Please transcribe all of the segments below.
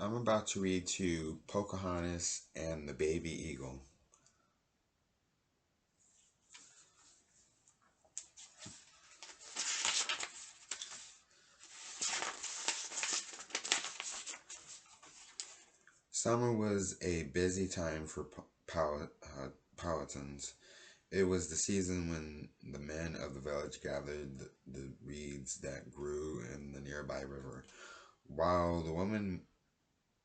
I'm about to read to you Pocahontas and the Baby Eagle. Summer was a busy time for Powhatans. It was the season when the men of the village gathered the reeds that grew in the nearby river. While the women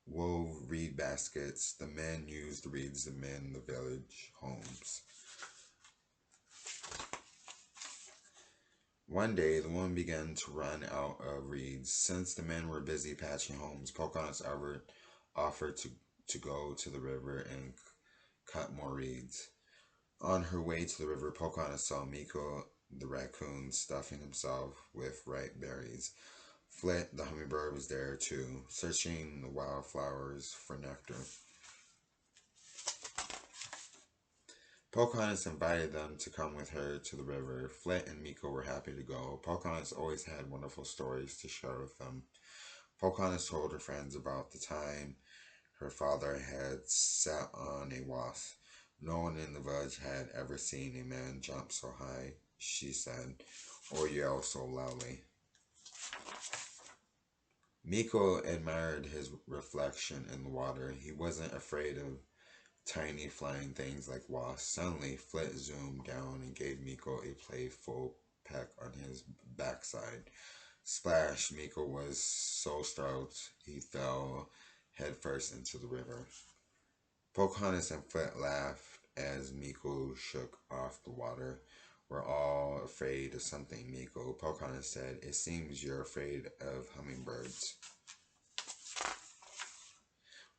wove reed baskets, the men used the reeds to mend the village homes. One day, the woman began to run out of reeds. Since the men were busy patching homes, Pocahontas offered to go to the river and cut more reeds. On her way to the river, Pocahontas saw Meeko the raccoon stuffing himself with ripe berries. Flit the hummingbird was there too, searching the wildflowers for nectar. Pocahontas invited them to come with her to the river. Flit and Meeko were happy to go. Pocahontas always had wonderful stories to share with them. Pocahontas told her friends about the time her father had sat on a wasp. No one in the village had ever seen a man jump so high, she said, or yell so loudly. Meeko admired his reflection in the water. He wasn't afraid of tiny flying things like wasps. Suddenly, Flit zoomed down and gave Meeko a playful peck on his backside. Splash! Meeko was so startled he fell headfirst into the river. Pocahontas and Flit laughed as Meeko shook off the water. We're all afraid of something, Meeko. Pocahontas said, it seems you're afraid of hummingbirds.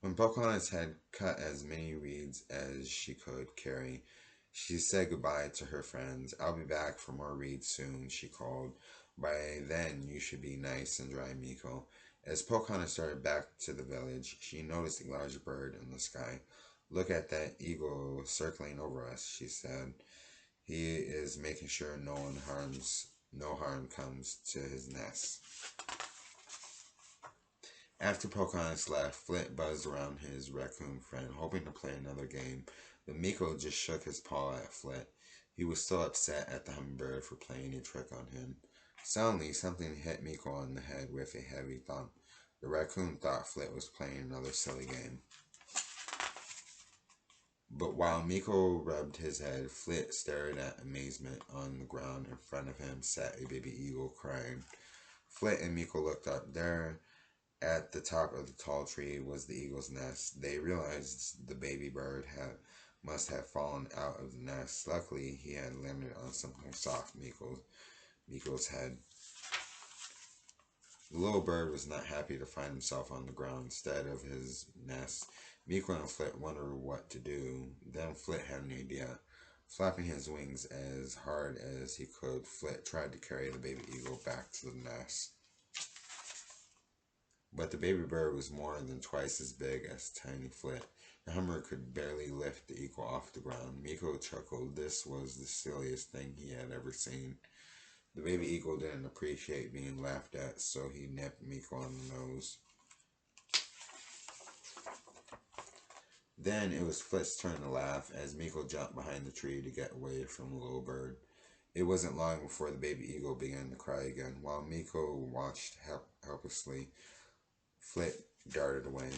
When Pocahontas had cut as many reeds as she could carry, she said goodbye to her friends. I'll be back for more reeds soon, she called. By then you should be nice and dry, Meeko. As Pocahontas started back to the village, she noticed a large bird in the sky. Look at that eagle circling over us, she said. He is making sure no harm comes to his nest. After Pocahontas left, Flint buzzed around his raccoon friend, hoping to play another game, but Meeko just shook his paw at Flint. He was still upset at the hummingbird for playing a trick on him. Suddenly, something hit Meeko on the head with a heavy thump. The raccoon thought Flint was playing another silly game. But while Meeko rubbed his head, Flit stared at amazement. On the ground in front of him sat a baby eagle crying. Flit and Meeko looked up. There, at the top of the tall tree, was the eagle's nest. They realized the baby bird must have fallen out of the nest. Luckily, he had landed on something soft, Meeko's head. The little bird was not happy to find himself on the ground instead of his nest. Meeko and Flit wondered what to do. Then Flit had an idea. Flapping his wings as hard as he could, Flit tried to carry the baby eagle back to the nest. But the baby bird was more than twice as big as tiny Flit. The hummer could barely lift the eagle off the ground. Meeko chuckled. This was the silliest thing he had ever seen. The baby eagle didn't appreciate being laughed at, so he nipped Meeko on the nose. Then it was Flit's turn to laugh as Meeko jumped behind the tree to get away from the little bird. It wasn't long before the baby eagle began to cry again. While Meeko watched helplessly, Flit darted away.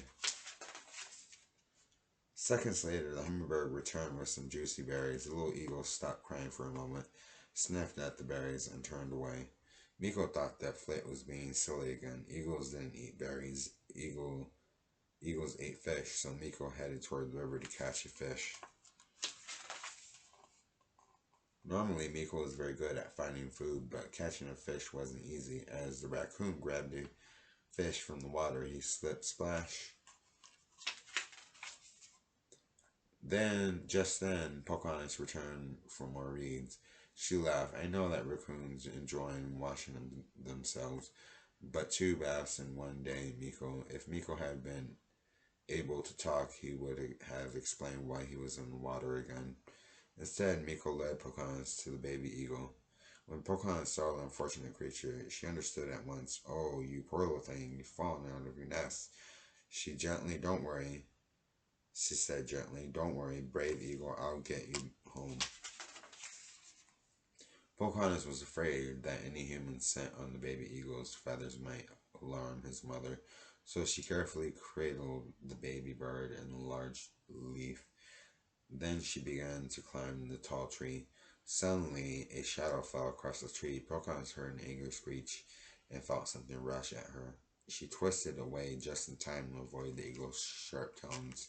Seconds later, the hummingbird returned with some juicy berries. The little eagle stopped crying for a moment, sniffed at the berries, and turned away. Meeko thought that Flit was being silly again. Eagles didn't eat berries. Eagles ate fish, so Meeko headed toward the river to catch a fish. Normally, Meeko was very good at finding food, but catching a fish wasn't easy. As the raccoon grabbed a fish from the water, he slipped splash. Just then, Pocahontas returned for more reeds. She laughed. I know that raccoons enjoy washing themselves, but 2 baths in one day, Meeko. If Meeko had been able to talk, he would have explained why he was in the water again. Instead, Meeko led Pocahontas to the baby eagle. When Pocahontas saw the unfortunate creature, she understood at once. Oh, you poor little thing, you've fallen out of your nest. Don't worry. She said gently, don't worry, brave eagle, I'll get you home. Pocahontas was afraid that any human scent on the baby eagle's feathers might alarm his mother, so she carefully cradled the baby bird in a large leaf. Then she began to climb the tall tree. Suddenly, a shadow fell across the tree. Pocahontas heard an angry screech and felt something rush at her. She twisted away just in time to avoid the eagle's sharp talons.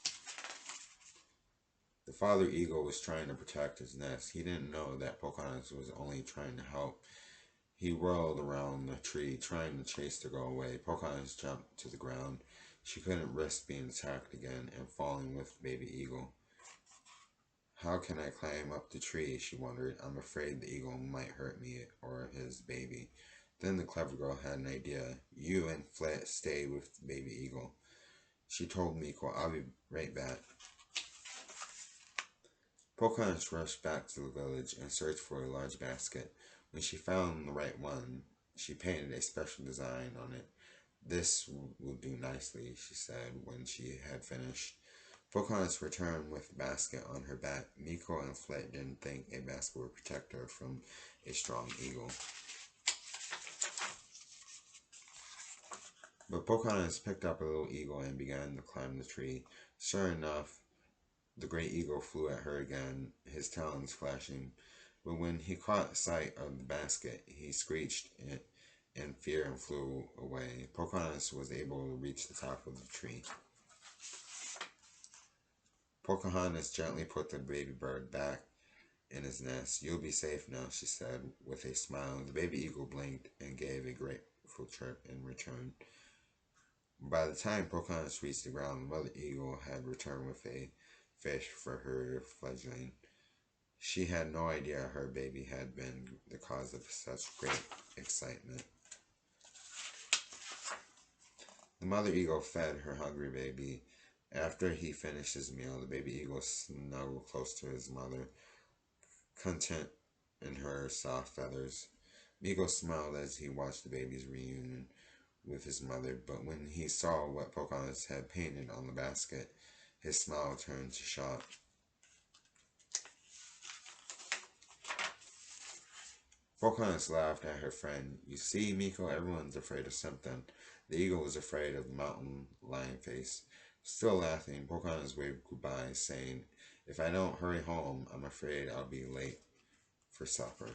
The father eagle was trying to protect his nest. He didn't know that Pocahontas was only trying to help. He whirled around the tree, trying to chase the girl away. Pocahontas jumped to the ground. She couldn't risk being attacked again and falling with the baby eagle. How can I climb up the tree? She wondered. I'm afraid the eagle might hurt me or his baby. Then the clever girl had an idea. You and Flit stay with the baby eagle. She told Miko, I'll be right back. Pocahontas rushed back to the village and searched for a large basket. When she found the right one, she painted a special design on it. This will do nicely, she said when she had finished. Pocahontas returned with the basket on her back. Miko and Flit didn't think a basket would protect her from a strong eagle. But Pocahontas picked up a little eagle and began to climb the tree. Sure enough, the great eagle flew at her again, his talons flashing. But when he caught sight of the basket, he screeched in fear and flew away. Pocahontas was able to reach the top of the tree. Pocahontas gently put the baby bird back in his nest. You'll be safe now, she said with a smile. The baby eagle blinked and gave a grateful chirp in return. By the time Pocahontas reached the ground, the mother eagle had returned with a fish for her fledgling. She had no idea her baby had been the cause of such great excitement. The mother eagle fed her hungry baby. After he finished his meal, the baby eagle snuggled close to his mother, content in her soft feathers. Miko smiled as he watched the baby's reunion with his mother, but when he saw what Pocahontas had painted on the basket, his smile turned to shock. Pocahontas laughed at her friend. You see, Miko, everyone's afraid of something. The eagle was afraid of the mountain lion face. Still laughing, Pocahontas waved goodbye, saying, if I don't hurry home, I'm afraid I'll be late for supper.